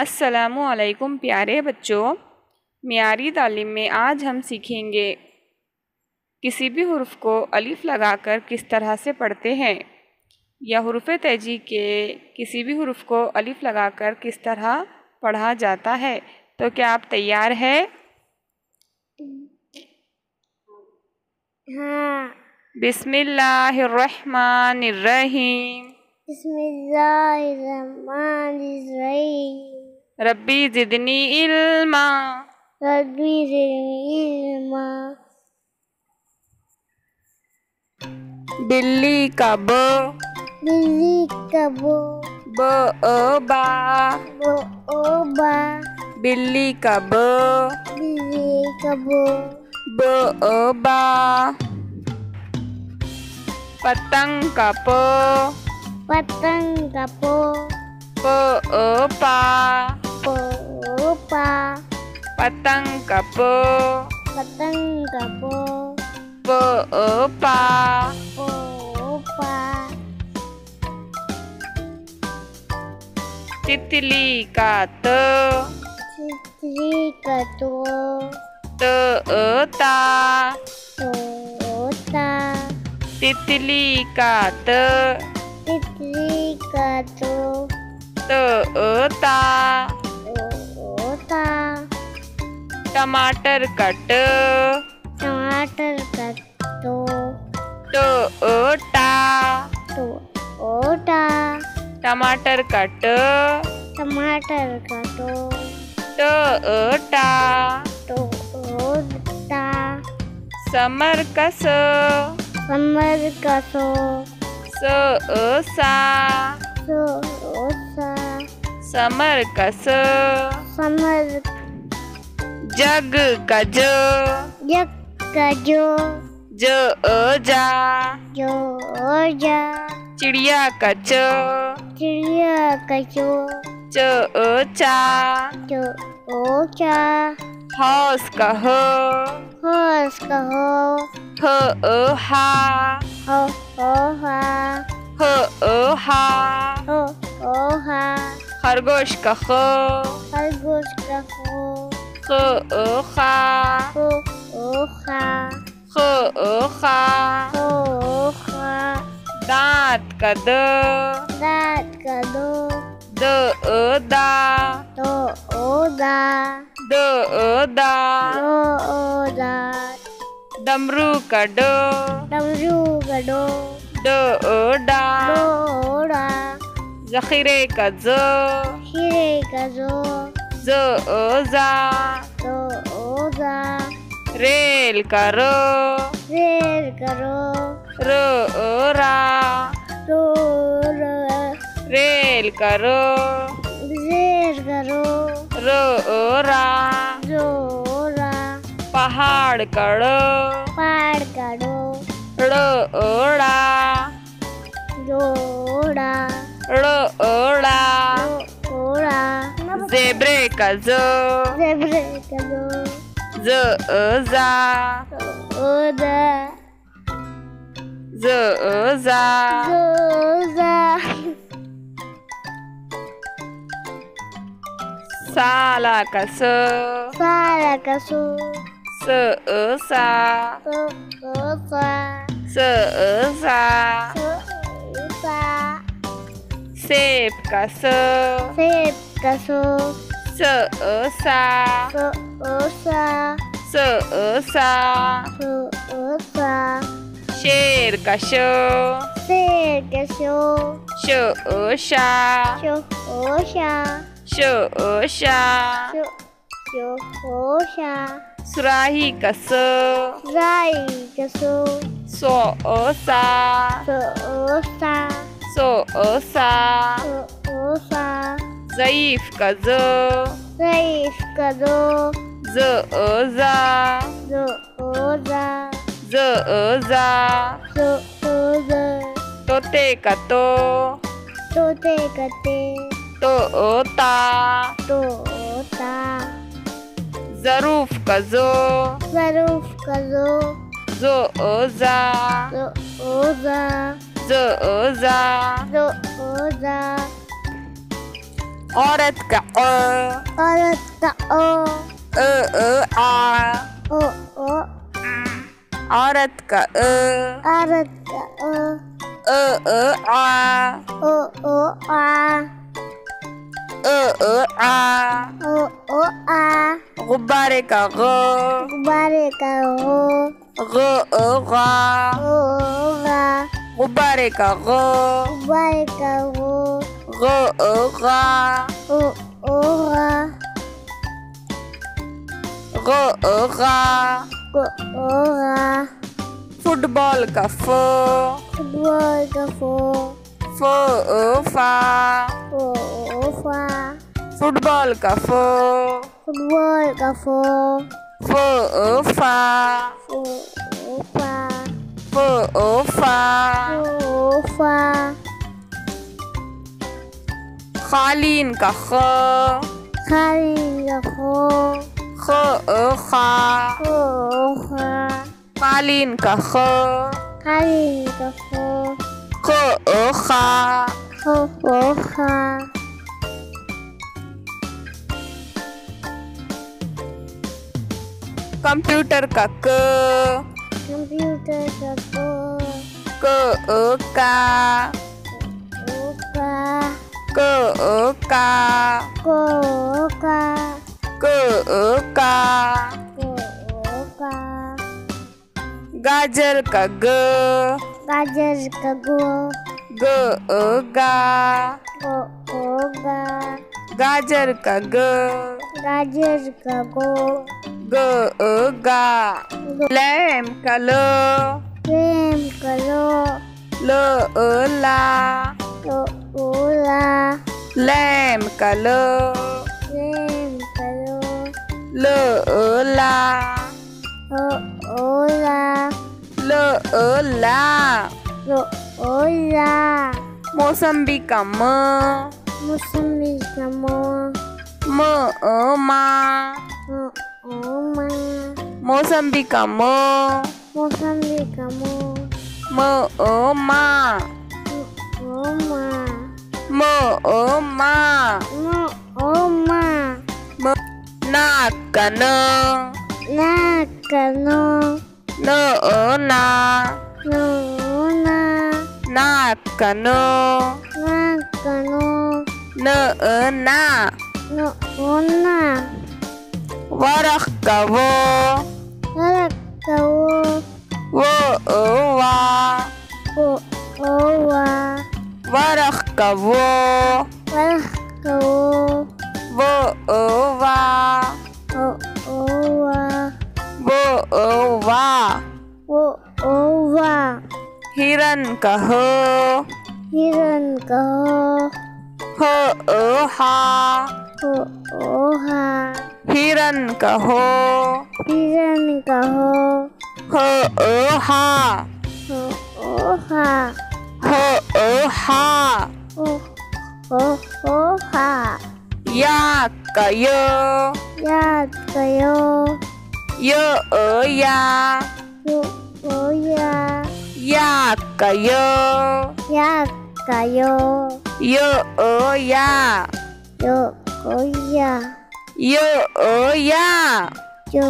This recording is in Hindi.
अस्सलामु अलैकुम प्यारे बच्चों, मियारी तालीम में आज हम सीखेंगे किसी भी हुर्फ को अलिफ लगाकर किस तरह से पढ़ते हैं या हुर्फ तेजी के किसी भी हुर्फ को अलिफ लगाकर किस तरह पढ़ा जाता है। तो क्या आप तैयार हैं? हाँ। बिस्मिल्लाहिर्रहमानिर्रहीम। बिस्मिल्लाहिर्रहमानिर्रहीम। रब्बी ज़िदनी इल्मा। रब्बी ज़िदनी इल्मा। बिल्ली का ब। बिल्ली का बो। ब अ बा। बो ओ बा। बिल्ली का ब। बिल्ली का बो। ब अ बा। पतंग का प। पतंग का पो। प अ पा। पो ओ पा। पतंग का प। पतंग का पो। प अ पा। पो ओ पा। तितली का त। तितली का तो। त अ ता। तो ता। तितली का त। तितली का तो। त अ ता। ओ ता। टमाटर का ट। टमाटर का तो। ट अ टा। तो ओ टा। टमाटर का ट। टमाटर का तो। ट अ टा। तो ओ टा। समर का स। समर का सो। स अ सा। सो ओ सा। समर का स। समर जग का ज। जग का जो। ज अ जा। जो ओ जा। चिड़िया का च। चिड़िया का चो। च अ चा। जो ओ चा। हौस का ह। होस का हो। ह अ हा। हो हा। ह अ हा। हो हा। खरगोश का ख। खरगोश का हो। ख अ खा। हो ओ खा। ख अ खा। हो खा। दांत का द। दांत का दो। द अ दा। तो ओ दा। द अ दा। दो ओ दा। डमरू का ड। डमरू का डो। ड अ डा। दो ओ डा। जखीरे का ज। खीरे का जो। ज अ जा। तो ओ जा। रेल का र। रेल करो। र अ रा। रो रेल का र। रेल करो। र अ रा। रो रा। पहाड़ का ड़। पाड़ करो। ड़ अ ड़ा। रोड़ा। ड़ अ ड़ा। रोड़ा। ज़ेब्रे का ज। ज़ेब्रे करो। ज अ जा। ओदा। ज अ जा। जोजा। साला का स। सारा का सो। स अ सा। तो सा। स अ सा। सा। सेब का स। सेब का सो। स अ सा। तो सा। स अ सा। तो सा। शेर का श। शेर का शो। श अ शा। शो ओ शा। श अ शा। शो शो ओ शा। सुराही का स। राई का सो। सो अ सा। तो सा। सो अ सा। तो सा। ज़ईफ का ज। रईस का दो। ज अ जा। जो ओ जा। ज अ जा। जो ओ जा। तोते का तो। तोते का ते। तो अ ता। तो ता। ज़रूफ का जो। ज़रूफ का जो। जो अ जा। जो ओ जा। ज अ जा। जो ओ जा। औरत का औरत का ओ आ ओ औरत का औरत का आ ओ आ ओ आ गुब्बारे का गुब्बारे का गा गा गुब्बारे का गुब्बारे का गा गा गा फुटबॉल का फुटबॉल का फा फा फुटबॉल का फुटबॉल का फा फा फा खालीन का खाली का खालीन का खाली का कंप्यूटर का कंप्यूटर का गाजर का गाजर का गाजर का गाजर का लैम का प्रेम करो ला ओला लैम का प्रेम करो ला ओला ओला मौसम्बी का मौसमी का मौसम्बी का मौसमी का नाक का नाक का नाक का वरख का वरख का हिरन का हिरन का हिरन का हिरन का याक का याद करो याक का याद करो या जो